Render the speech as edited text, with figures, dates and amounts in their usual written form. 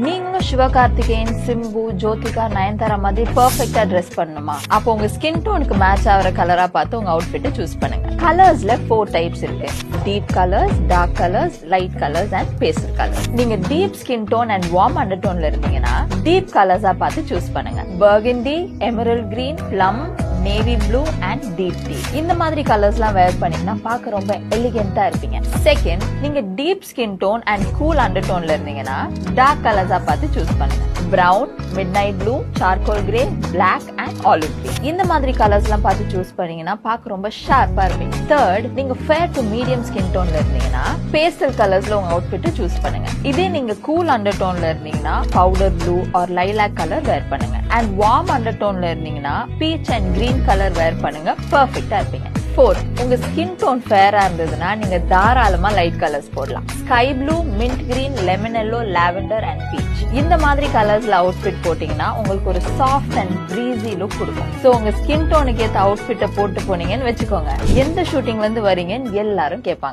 நீங்களும் சிவகார்த்திகேயன், சிம்பு, ஜோதிகா, நயன்தாரா மாதிரி பெர்ஃபெக்ட்டா ட்ரெஸ் பண்ணணுமா? அப்போ உங்க ஸ்கின் டோனுக்கு மேட்ச் ஆகிற கலரா பார்த்து உங்க அவுட்ஃபிட்டை சூஸ் பண்ணுங்க. கலர்ஸ்ல 4 டைப்ஸ் இருக்கு. Deep colours, dark colours, light colours and pastel colours. நீங்க deep skin tone and warm under டோன்ல இருந்தீங்கன்னா டீப் கலர்ஸா பார்த்து சூஸ் பண்ணுங்க. Burgundy, emerald green, plum, navy blue and deep teal இந்த மாதிரி கலர்ஸ்லாம் வேர் பண்ணீங்கன்னா பார்க்க ரொம்ப எலிகென்ட்டா இருப்பீங்க. செகண்ட், நீங்க deep skin tone and cool under டோன்ல இருந்தீங்கன்னா டார்க் கலர்ஸா பார்த்து சூஸ் பண்ணுங்க. Brown, midnight blue, charcoal grey, black and olive green இந்த மாதிரி கலர்ஸ்லாம் பார்த்து சூஸ் பண்ணீங்கன்னா பார்க்க ரொம்ப ஷார்ப்பா இருப்பீங்க. தேர்ட், நீங்க ஃபேர் டு மீடியம் ஸ்கின் டோன்ல இருந்தீங்கன்னா பேஸ்டல் கலர்ஸ்ல உங்க அவுட்ஃபிட்டை சூஸ் பண்ணுங்க. இதே நீங்க கூல் அண்டர் டோன்ல இருந்தீங்கன்னா powder blue or lilac colour wear பண்ணுங்க. அண்ட் வார்ம் அண்டர் டோன்ல இருந்தீங்கன்னா peach and green colour wear பண்ணுங்க. பெர்ஃபெக்ட்டா இருப்பீங்க. ஃபோர்த், உங்க ஸ்கின் டோன் ஃபேரா இருந்ததுன்னா நீங்க தாராளமா லைட் கலர்ஸ் போடலாம். Sky blue, mint green, lemon yellow, lavender and peach இந்த மாதிரி கலர்ஸ்ல அவுட்ஃபிட் போட்டீங்கன்னா உங்களுக்கு ஒரு சாஃப்ட் அண்ட் பிரீசி லுக் கொடுக்கும். சோ உங்க ஸ்கின் டோனுக்கு ஏத்த அவுட்ஃபிட்டை போட்டு போனீங்கன்னு வச்சுக்கோங்க, எந்த ஷூட்டிங்ல இருந்து வரீங்கன்னு எல்லாரும் கேட்பாங்க.